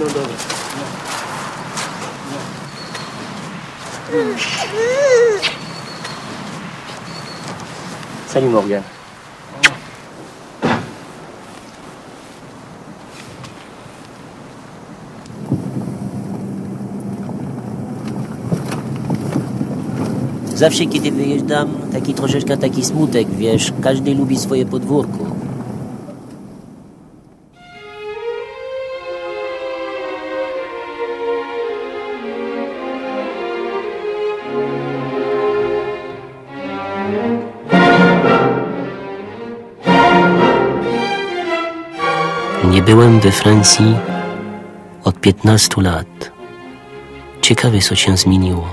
Non, non. Salut Morgane. Zawsze kiedy wyjeżdżam, taki troszeczkę taki smutek, wiesz, każdy lubi swoje podwórko. Nie byłem we Francji od 15 lat. Ciekawe, co się zmieniło.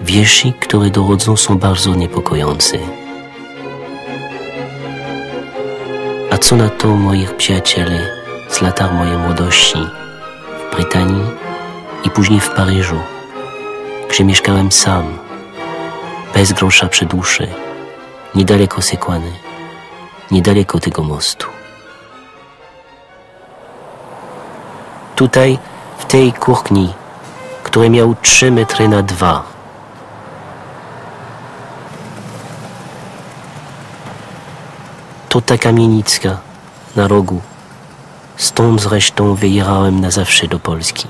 Wieści, które dochodzą, są bardzo niepokojące. A co na to moich przyjaciele z lat mojej młodości w Brytanii i później w Paryżu, gdzie mieszkałem sam, bez grosza przy duszy, niedaleko Sekłany, niedaleko tego mostu. Tutaj, w tej kuchni, która miała 3 metry na 2, to ta kamienicka na rogu. Stąd zresztą wyjechałem na zawsze do Polski.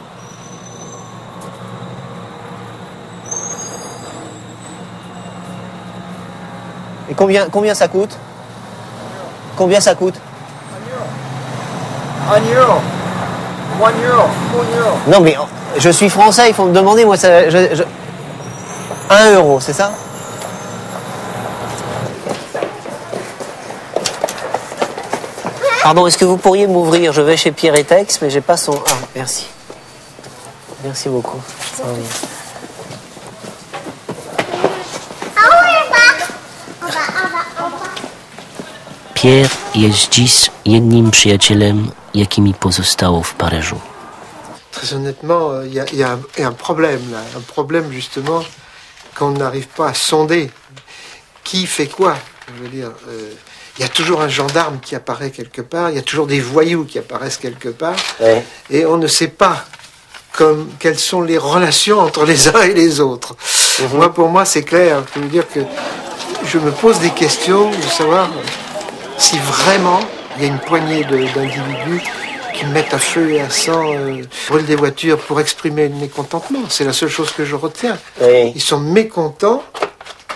Et combien ça coûte? Combien ça coûte? 1 euro. 1 euro. 1 euro. Non mais je suis français, il faut me demander, moi ça... 1 euro, c'est ça? Pardon, est-ce que vous pourriez m'ouvrir? Je vais chez Pierre et Tex, mais j'ai pas son... Ah, merci. Merci beaucoup. Oui. Pierre jest dziś jednym przyjacielem, jaki mi pozostało w Paryżu. Très honnêtement, il y a un problème là, un problème justement qu'on n'arrive pas à sonder. Qui fait quoi? Je veux dire, il y a toujours un gendarme qui apparaît quelque part, il y a toujours des voyous qui apparaissent quelque part, Ouais. et on ne sait pas quelles sont les relations entre les uns et les autres. Moi, pour moi, c'est clair. Je veux dire que je me pose des questions de savoir si vraiment il y a une poignée d'individus qui mettent à feu et à sang, brûlent des voitures pour exprimer le mécontentement. C'est la seule chose que je retiens. Oui. Ils sont mécontents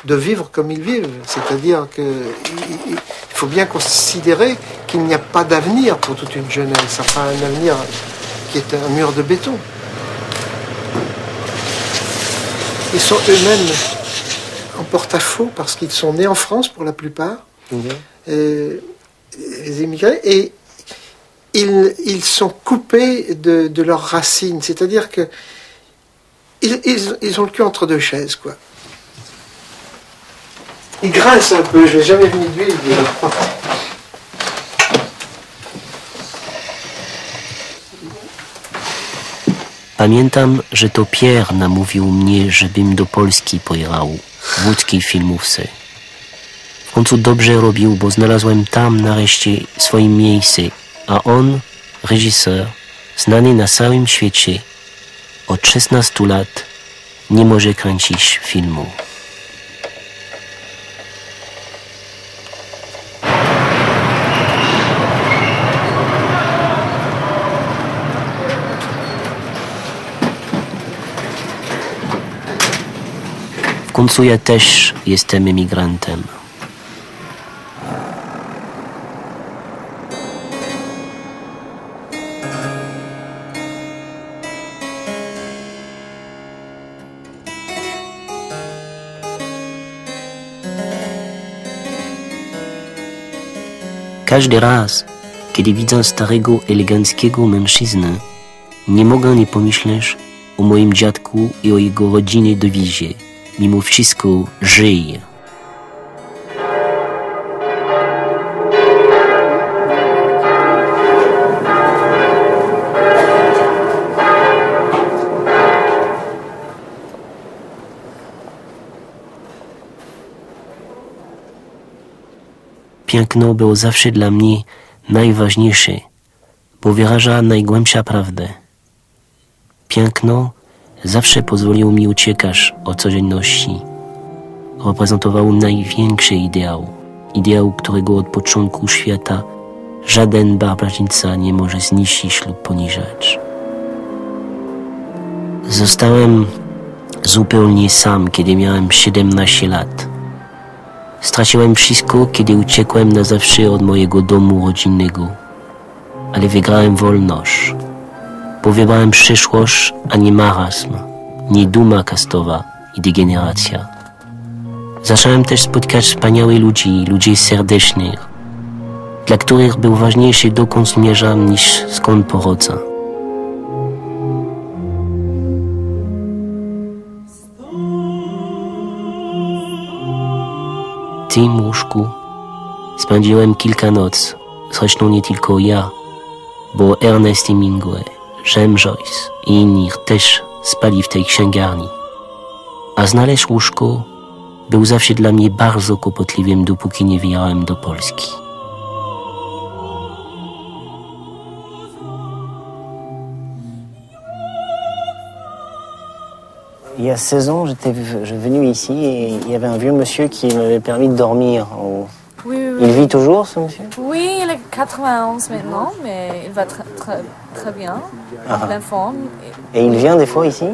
de vivre comme ils vivent. C'est-à-dire qu'il faut bien considérer qu'il n'y a pas d'avenir pour toute une jeunesse. Enfin, un avenir qui est un mur de béton. Ils sont eux-mêmes en porte-à-faux parce qu'ils sont nés en France pour la plupart, les immigrés, et ils sont coupés de leurs racines. C'est-à-dire que ils ont le cul entre deux chaises, quoi. Ils grincent un peu, je n'ai jamais mis d'huile. Pamiętam, że to Pierre namówił mnie, żebym do Polski pojechał w łódzkiej filmówce. W końcu dobrze robił, bo znalazłem tam nareszcie swoje miejsce, a on, reżyser, znany na całym świecie, od 16 lat nie może kręcić filmu. W końcu ja też jestem emigrantem. Każdy raz, kiedy widzę starego, eleganckiego mężczyznę, nie mogę nie pomyśleć o moim dziadku i o jego rodzinnej dewizie. Mimo wszystko żyje. Piękno było zawsze dla mnie najważniejsze, bo wyraża najgłębsza prawdę. Piękno zawsze pozwoliło mi uciekać od codzienności. Reprezentował największy ideał, którego od początku świata żaden barbarzyńca nie może zniszczyć lub poniżać. Zostałem zupełnie sam, kiedy miałem 17 lat. Straciłem wszystko, kiedy uciekłem na zawsze od mojego domu rodzinnego. Ale wygrałem wolność. Bo wybrałem przyszłość, a nie marazm, nie duma kastowa i degeneracja. Zacząłem też spotkać wspaniałych ludzi serdecznych, dla których był ważniejszy dokąd zmierzam niż skąd pochodzę. W tym łóżku spędziłem kilka nocy, zresztą nie tylko ja, bo Ernest Hemingway, James Joyce i inni też spali w tej księgarni. A znaleźć łóżko był zawsze dla mnie bardzo kłopotliwym, dopóki nie wyjechałem do Polski. Il y a 16 ans, je venu ici et il y avait un vieux monsieur qui m'avait permis de dormir en haut. Oui, oui, Il vit toujours, ce monsieur? Oui, il est 91 maintenant, mais il va très bien, en pleine forme. Et il vient des fois ici?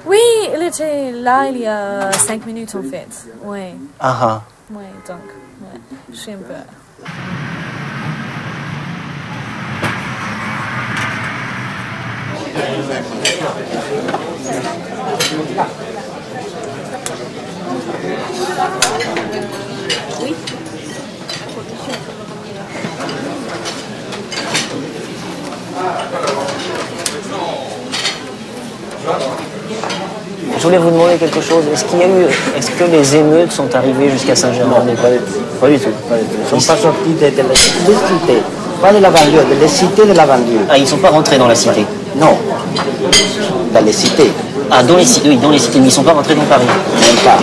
Oui, il était là il y a 5 minutes en fait. Oui, Ah oui, donc, ouais, je suis un peu... Je voulais vous demander quelque chose. Est-ce que les émeutes sont arrivées jusqu'à Saint-Germain-des-Prés? Pas du tout. Ils ne sont pas sortis de la cité, pas de la banlieue, de la cité de la banlieue. Ah, ils ne sont pas rentrés dans la cité? Non, dans les cités. Ah, dans les cités, oui, dans les cités, mais ils ne sont pas rentrés dans Paris? Même pas.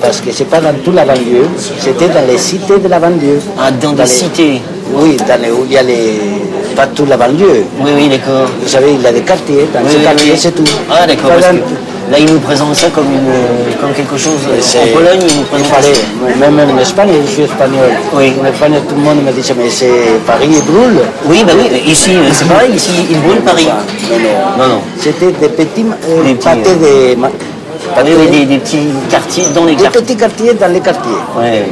Parce que ce n'est pas dans toute la banlieue, c'était dans les cités de la banlieue. Ah, dans des cités? Oui, où il y a pas toute la banlieue. Oui, d'accord. Vous savez, il y a des quartiers, dans ces quartiers, c'est tout. Ah, d'accord, parce que là, ils nous présentent ça comme quelque chose... En Pologne, ils nous présentent ça. Même en Espagne, je suis espagnol. Oui. En Espagne, tout le monde me dit, mais c'est Paris, il brûle. Oui, bah oui, ici, c'est pareil, ici, ils brûlent Paris. Non. C'était des petits pâtés de... Oui, des petits quartiers dans les quartiers. Des petits quartiers dans les quartiers. Ouais.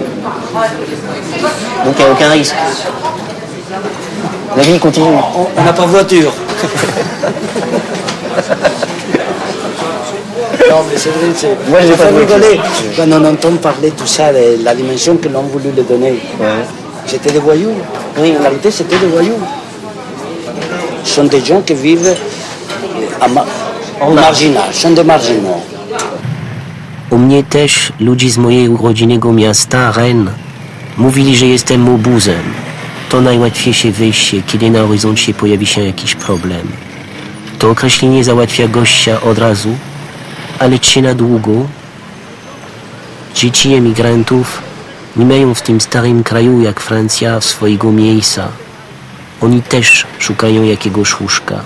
Donc il n'y a aucun risque. La vie continue. On n'a pas de voiture. Non, mais c'est vrai, Moi, j'ai pas de rigoler. Quand on entend parler de tout ça, la dimension que l'on voulu le donner, c'était des voyous. Oui. En réalité, c'était des voyous. Ce sont des gens qui vivent en marginal, sont des marginaux. U mnie też ludzi z mojego rodzinnego miasta, Rennes, mówili, że jestem obuzem. To najłatwiejsze wyjście, kiedy na horyzoncie pojawi się jakiś problem. To określenie załatwia gościa od razu, ale czy na długo? Dzieci emigrantów nie mają w tym starym kraju jak Francja swojego miejsca. Oni też szukają jakiegoś łóżka.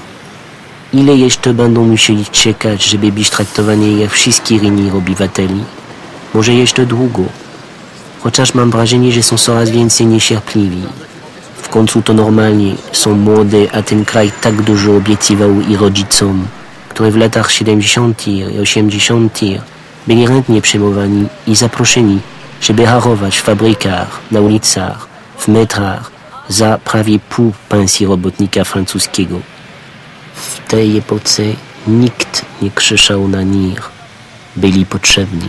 Ile jeszcze będą musieli czekać, żeby być traktowani jak wszyscy inni obywateli? Może jeszcze długo. Chociaż mam wrażenie, że są coraz więcej niecierpliwi. W końcu to normalnie są młode, a ten kraj tak dużo obiecywał i rodzicom, którzy w latach 70. i 80. byli chętnie przyjmowani i zaproszeni, żeby harować w fabrykach, na ulicach, w metrach za prawie pół pensji robotnika francuskiego. W tej epoce nikt nie krzyczał na nich, byli potrzebni.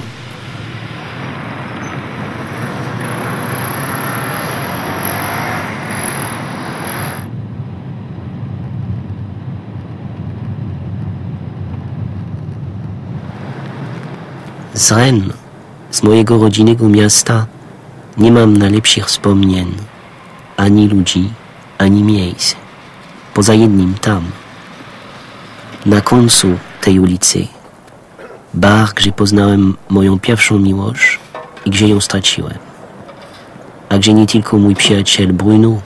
Z Rennes, z mojego rodzinnego miasta, nie mam najlepszych wspomnień, ani ludzi, ani miejsc. Poza jednym tam, na końcu tej ulicy, bar, gdzie poznałem moją pierwszą miłość i gdzie ją straciłem. A gdzie nie tylko mój przyjaciel Bruno,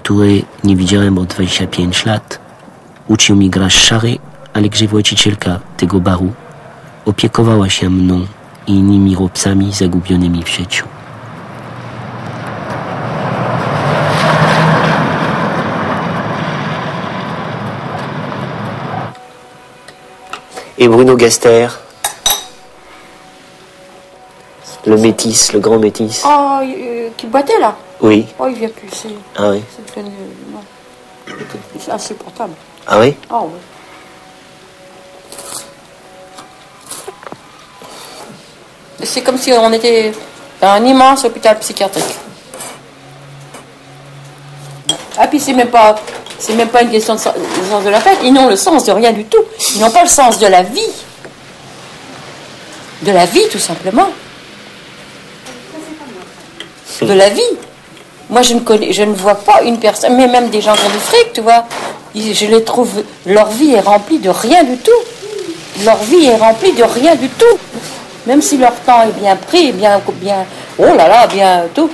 której nie widziałem od 25 lat, uczył mi grać szary, ale gdzie właścicielka tego baru opiekowała się mną i innymi chłopcami zagubionymi w życiu. Et Bruno Gaster, le métis, le grand métis. Oh, qui boitait là? Oui. Oh, il vient plus. Ah oui. C'est insupportable. Ah oui? Oh oui. C'est comme si on était dans un immense hôpital psychiatrique. Ah puis c'est même pas une question de sens de la fête. Ils n'ont le sens de rien du tout. Ils n'ont pas le sens de la vie. De la vie, tout simplement. De la vie. Moi, je ne vois pas une personne, mais même des gens qui ont du fric, tu vois. Je les trouve, leur vie est remplie de rien du tout. Leur vie est remplie de rien du tout. Même si leur temps est bien pris, bien, oh là là, bien tout.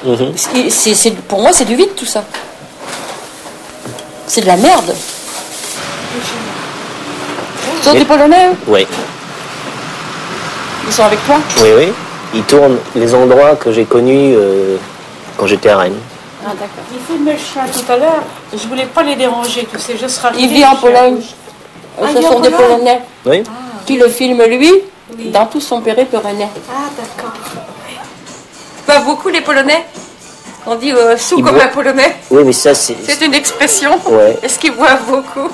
Pour moi, c'est du vide, tout ça. C'est de la merde. Ce sont des Polonais, eux? Oui. Ils sont avec toi? Oui, oui. Ils tournent les endroits que j'ai connus quand j'étais à Rennes. Ah, d'accord. Il filmait le chien tout à l'heure. Je voulais pas les déranger, tu sais, je serai Il vit en Pologne. Ce sont des Polonais. Oui. Qui le filment, lui, dans tout son périple rennais. Ah, d'accord. Ils boivent beaucoup, les Polonais. On dit sous Ils comme boivent. un Polonais. Oui, mais ça, c'est... C'est une expression. Ouais. Est-ce qu'ils boivent beaucoup?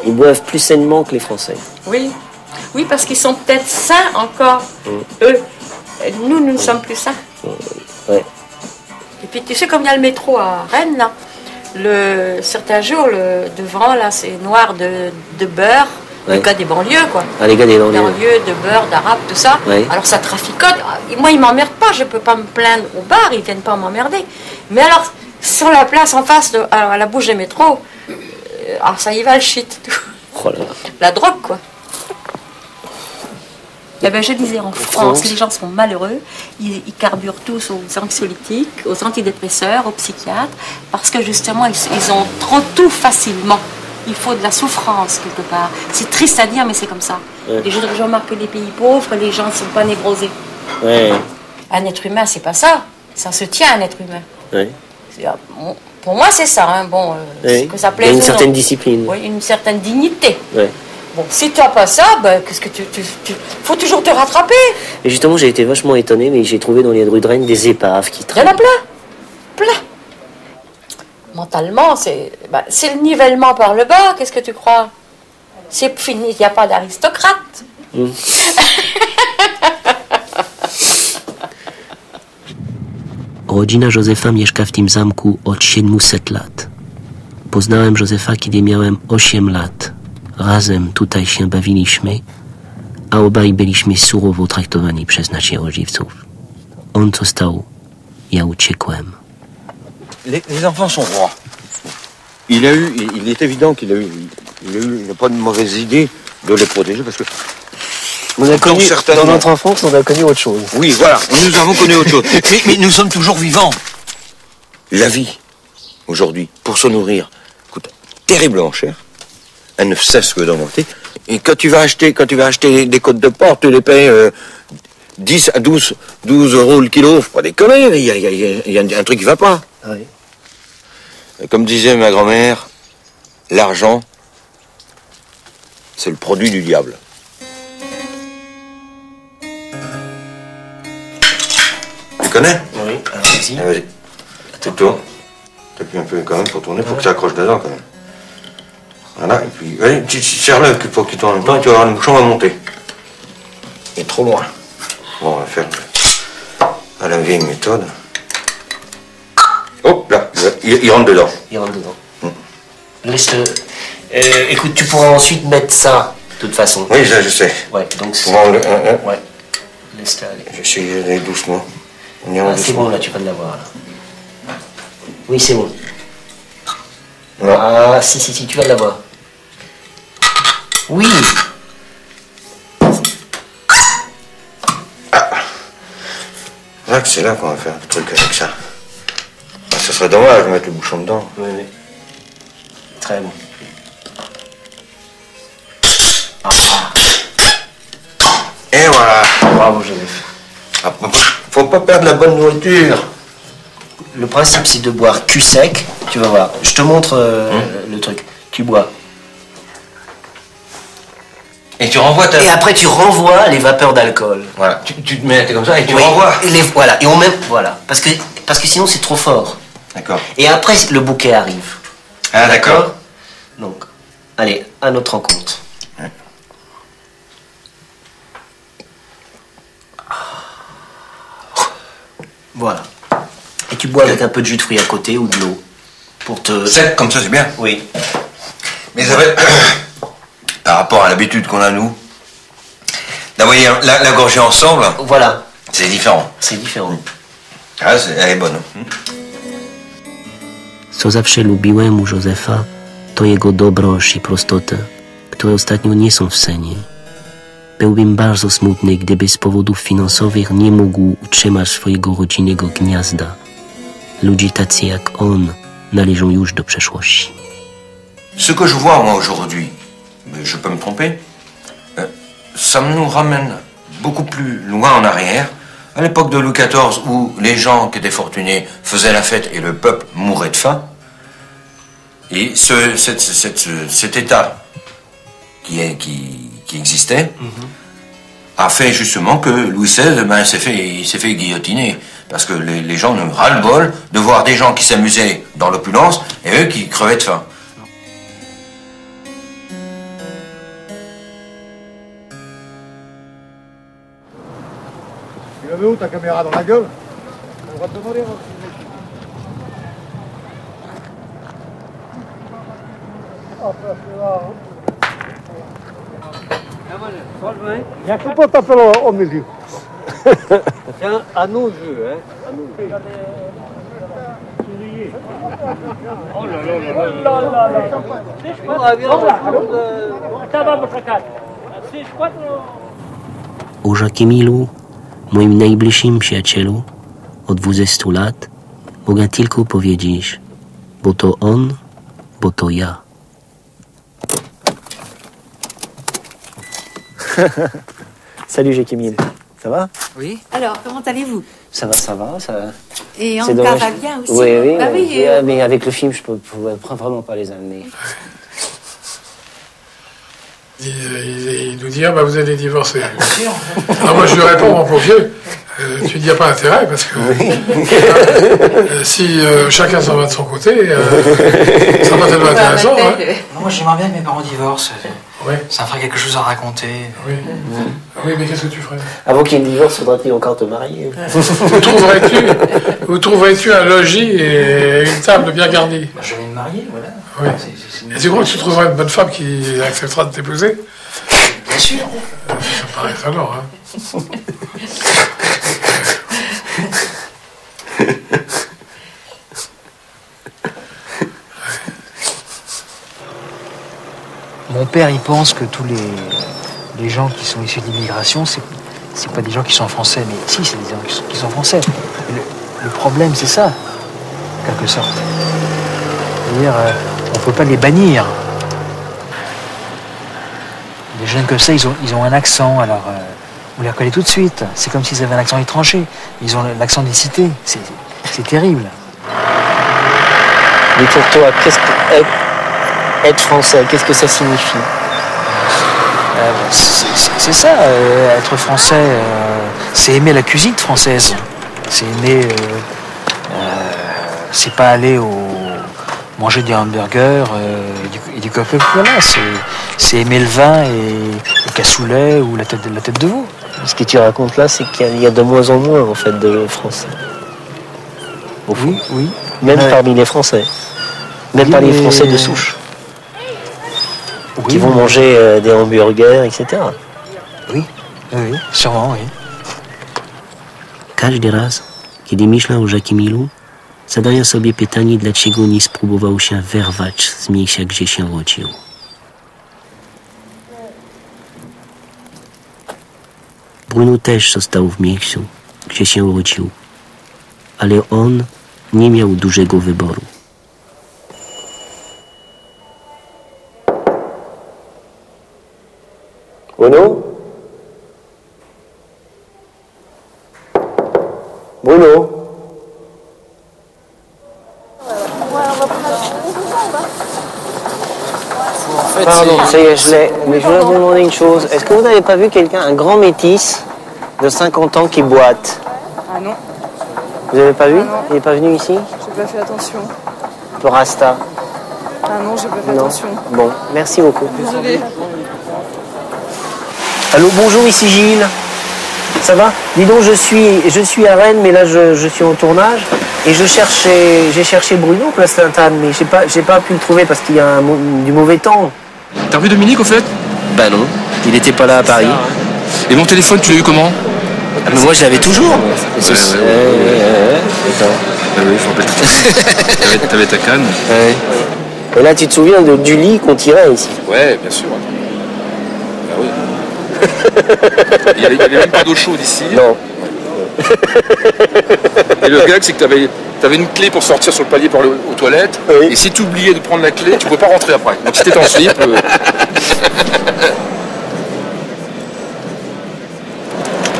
Ils boivent plus sainement que les Français. Oui. Oui, parce qu'ils sont peut-être sains encore, eux. Et nous ne sommes plus sains. Ouais. Et puis, tu sais, comme il y a le métro à Rennes, là, certains jours, devant, là, c'est noir de beurre. Ouais. Les gars des banlieues, quoi. Ah, les gars des banlieues. Banlieues, de beurre, d'arabe, tout ça. Ouais. Alors ça traficote. Moi, ils m'emmerdent pas, je peux pas me plaindre au bar, ils viennent pas m'emmerder. Mais alors, sur la place en face, à la bouche des métros, alors ça y va le shit. Tout. Oh là là. La drogue, quoi. Eh ben, je disais, en France, les gens sont malheureux, ils carburent tous aux anxiolytiques, aux antidépresseurs, aux psychiatres, parce que justement, ils ont trop tout facilement. Il faut de la souffrance, quelque part. C'est triste à dire, mais c'est comme ça. Ouais. Et je remarque que les pays pauvres, les gens ne sont pas névrosés. Ouais. Un être humain, c'est pas ça. Ça se tient, un être humain. Ouais. Pour moi, c'est ça. Hein. Bon, Ouais. que ça Il y a plaise une ou non. certaine discipline. Oui, une certaine dignité. Ouais. Bon, si tu n'as pas ça, ben, qu'est-ce que tu faut toujours te rattraper. Et justement, j'ai été vachement étonné, mais j'ai trouvé dans les rues de Rennes des épaves qui Il y en traînent. a plein. Plein. Mentalement, c'est le nivellement par le bas, qu'est-ce que tu crois? C'est fini, il n'y a pas d'aristocrate. Rodzina Józefa mieszka w tym zamku od 700 lat. Poznałem Józefa, kiedy miałem 8 lat. Razem tutaj się bawiliśmy, a obaj byliśmy surowo traktowani przez naszych rodziców. On został, ja uciekłem. Les enfants sont rois. Il est évident qu'il n'a pas de mauvaise idée de les protéger parce que On a connu, certainement. dans notre enfance, on a connu autre chose. oui, voilà, nous avons connu autre chose. Mais nous sommes toujours vivants. La vie, aujourd'hui, pour se nourrir, coûte terriblement cher. Elle ne cesse que d'augmenter. Et quand tu vas acheter des côtes de porc, tu les payes 10 à 12 euros le kilo. Faut pas déconner, il y a un truc qui va pas. Oui. Comme disait ma grand-mère, l'argent, c'est le produit du diable. Tu connais? Oui, allez-y. Vas-y. Tu tournes. T'appuies un peu quand même pour tourner, faut que ça accroche dedans quand même. Voilà, et puis, allez, tu serres-le pour qu'il tourne en même temps et tu vas voir le bouchon va monter. Il est trop loin. Bon, on va faire à la vieille méthode. Hop, là, il rentre dedans. Il rentre dedans. Laisse-le. Écoute, tu pourras ensuite mettre ça, de toute façon. Oui, ça, je sais. Ouais, donc c'est... Bon, Ouais. Laisse-le aller. j'essaye d'aller doucement. On ira Ah, c'est doucement. bon, là, tu vas l'avoir, là. Oui, c'est bon. Non. Ah, si, tu vas l'avoir. Oui. Là, c'est là qu'on va faire le truc avec ça. ce serait dommage de mettre le bouchon dedans. Oui, oui. Très bon. Et voilà. Bravo, Joseph. Ah, faut pas perdre la bonne nourriture. Le principe, c'est de boire cul sec. Tu vas voir. Je te montre le truc. Tu bois. Et tu renvoies ta... Et après, tu renvoies les vapeurs d'alcool. Voilà, tu te mets comme ça et tu Oui. renvoies. Et voilà. Et on met... Voilà. Parce que sinon, c'est trop fort. D'accord. Et après, le bouquet arrive. Ah, d'accord. Donc, allez, à notre rencontre. Ouais. Voilà. Et tu bois avec un peu de jus de fruits à côté ou de l'eau. Pour te... Sec, comme ça, c'est bien. Oui. Mais ça fait... Par rapport à l'habitude qu'on a, nous, d'avoir la gorgée ensemble, Voilà. c'est différent. C'est différent. Ah, elle est bonne. Co zawsze lubiłem u Józefa, to jego dobroć i prostotę, które ostatnio nie są w scenie. Byłbym bardzo smutny, gdyby z powodów finansowych nie mógł utrzymać swojego rodzinnego gniazda. Ludzie tacy jak on należą już do przeszłości. Ce que je vois, moi, aujourd'hui, mais je peux me tromper, ça nous ramène beaucoup plus loin en arrière, à l'époque de Louis XIV, où les gens qui étaient fortunés faisaient la fête et le peuple mourait de faim. Et cet état qui existait a fait justement que Louis XVI il s'est fait guillotiner. Parce que les gens ne ras-le-bol de voir des gens qui s'amusaient dans l'opulence et eux qui crevaient de faim. Tu l'avais où ta caméra dans la gueule? On va te demander. Il faut pas taper au milieu. C'est à nos jeux, hein. À nos jeux. Oh là là là là. O Żakimilu, moim najbliższym przyjacielu od 20 lat, mogę tylko powiedzieć, bo to on, bo to ja. Salut Jacqueline, ça va? Oui. Alors, comment allez-vous? Ça va, ça va. Ça... Et Anka va bien aussi? Oui, oui, bah oui mais avec le film, je ne pouvais vraiment pas les amener. Il nous dit, ah bah vous allez divorcer. Alors moi je lui réponds, mon pauvre vieux, tu dis, il n'y a pas intérêt, parce que si chacun s'en va de son côté, ça va tellement intéressant. Hein. Moi j'aimerais bien que mes parents divorcent. Oui. Ça me ferait quelque chose à raconter. Oui, oui, mais qu'est-ce que tu ferais? Avant qu'il y ait une divorce, faudrait-il encore te marier? Où trouverais-tu un logis et une table bien garnie? Je vais me marier, voilà. Oui. Et tu crois que tu trouveras une bonne femme qui acceptera de t'épouser? Bien sûr. Ça paraît étonnant, hein. Mon père, il pense que tous les gens qui sont issus de l'immigration, c'est pas des gens qui sont français, mais si, c'est des gens qui sont français. Le problème, c'est ça, en quelque sorte. C'est-à-dire, on peut pas les bannir. Les jeunes comme ça, ils ont un accent, alors on les reconnaît tout de suite. C'est comme s'ils avaient un accent étranger. Ils ont l'accent des cités. C'est terrible. Mais pour toi, qu'est-ce que être français, qu'est-ce que ça signifie? C'est ça, être français, c'est aimer la cuisine française. C'est aimer, c'est pas aller manger des hamburgers et du Coca-Cola. C'est aimer le vin et le cassoulet ou la tête de veau. Ce que tu racontes là, c'est qu'il y a de moins en moins en fait de Français. Au fond. Oui. Même parmi les Français. Même parmi les Français de souche. Qui vont manger des hamburgers, etc. Oui, sûrement, oui. Każdy raz, kiedy myślał o Żakimilu, zadaje sobie pytanie, dlaczego nie spróbował się wyrwać z miejsca, gdzie się urodził. Bruno też został w miejscu, gdzie się urodził, ale on Nie miał dużego wyboru. Bruno? Bruno? Pardon, ça y est, je l'ai. Mais je voulais vous demander une chose. Est-ce que vous n'avez pas vu quelqu'un, un grand métis de 50 ans qui boite? Ah non. Vous n'avez pas vu? Ah non. Il n'est pas venu ici? J'ai pas fait attention. Un peu rasta. Ah non, j'ai pas fait Non. attention. Bon, merci beaucoup. Désolée. Allô, bonjour, ici Gilles. Ça va? Dis donc, je suis à Rennes, mais là je suis en tournage et j'ai cherché Bruno, place Sainte-Anne, mais j'ai pas pu le trouver parce qu'il y a du mauvais temps. T'as revu Dominique au fait? Bah non, il n'était pas là à Paris. Et mon téléphone, tu l'as eu comment? Ah, mais moi je l'avais toujours. Ouais, je me rappelle très bien. T'avais ta canne. Ouais. Et là, tu te souviens du lit qu'on tirait ici? Ouais, bien sûr. Ah oui. Il n'y avait même pas d'eau chaude ici. Non. Et le gag, c'est que t'avais une clé pour sortir sur le palier pour aller aux toilettes. Oui. Et si tu oubliais de prendre la clé, tu ne pouvais pas rentrer après. Donc si t'étais en slip...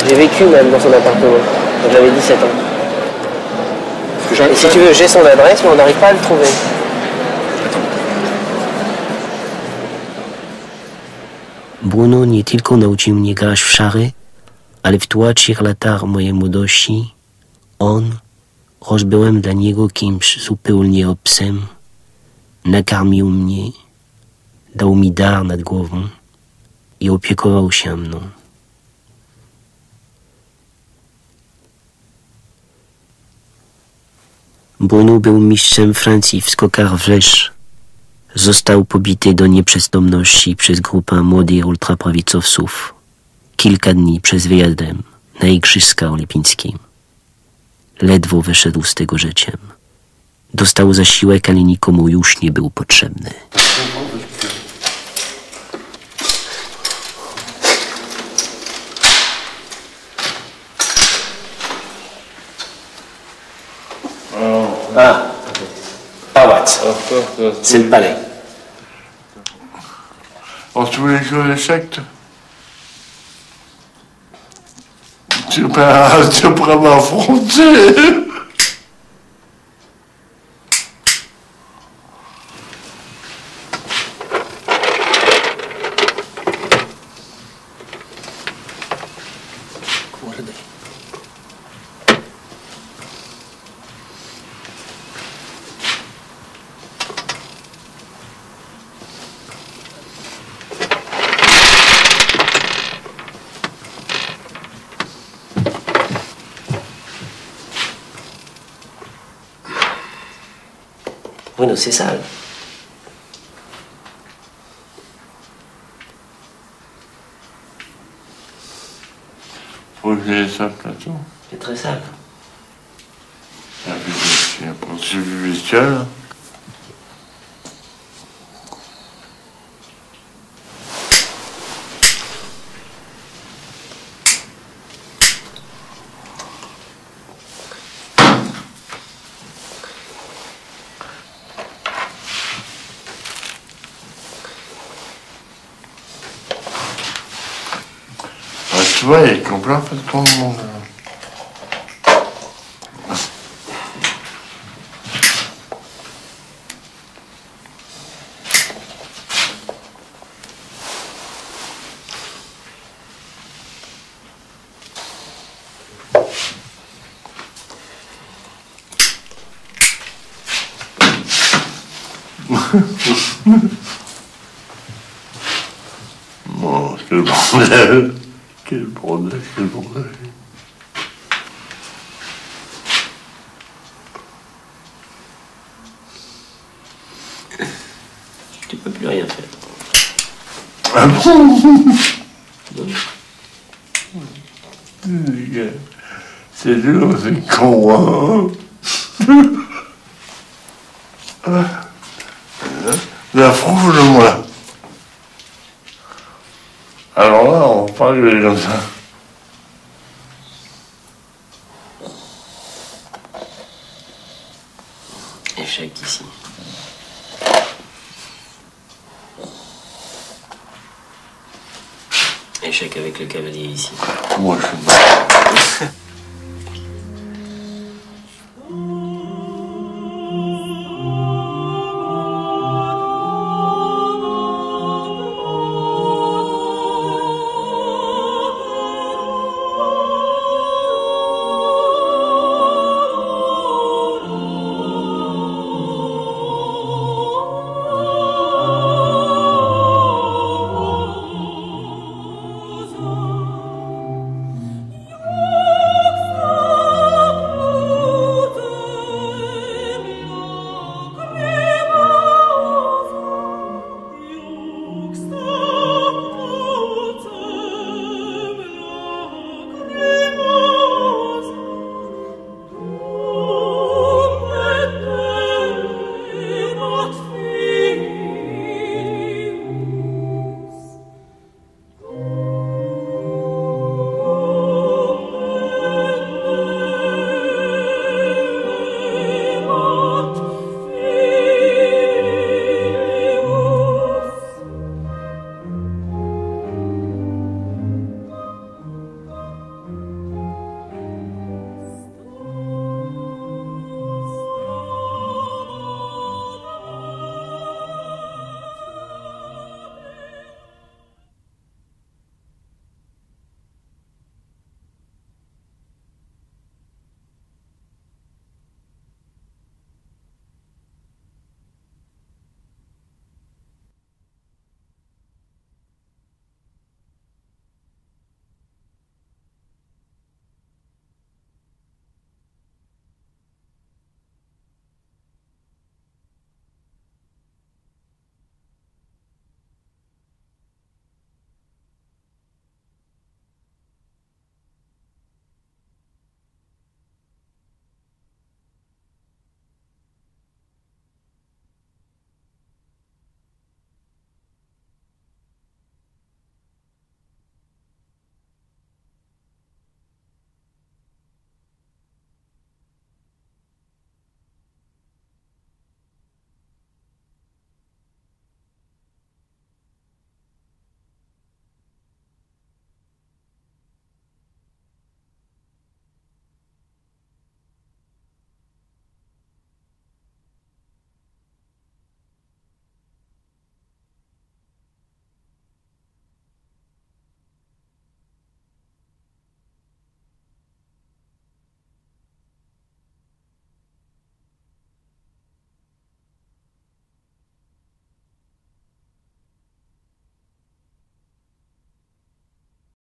J'ai vécu même dans son appartement, quand j'avais 17 ans. Et si tu veux, j'ai son adresse, mais on n'arrive pas à le trouver. Bruno nie tylko nauczył mnie grać w szary, ale w tłumaczych latach mojej młodości byłem dla niego kimś zupełnie obcym, nakarmił mnie, dał mi dar nad głową i opiekował się mną. Bruno był mistrzem Francji w skokach wrzeż. Został pobity do nieprzytomności przez grupę młodych ultraprawicowców kilka dni przed wyjazdem na Igrzyska Olimpijskie. Ledwo wyszedł z tego życiem. Dostał zasiłek, ale nikomu już nie był potrzebny. Ah, Paouat. C'est le palais. Alors, tu voulais jouer les sectes? Tu peux m'affronter. Bruno, c'est sale. Faut que j'ai ça, plateau. C'est très sale. Il y a un poursuivi bestial. Tu vois, il est complet en fait tout le monde. Oh, quel bordel! Quel bordel, quel bordel. Tu peux plus rien faire. Ah bon? C'est dur, c'est con, hein? La frouge de moi. Alors là, on va pas rigoler comme ça. échec ici. Échec avec le cavalier ici. Moi, je suis mort.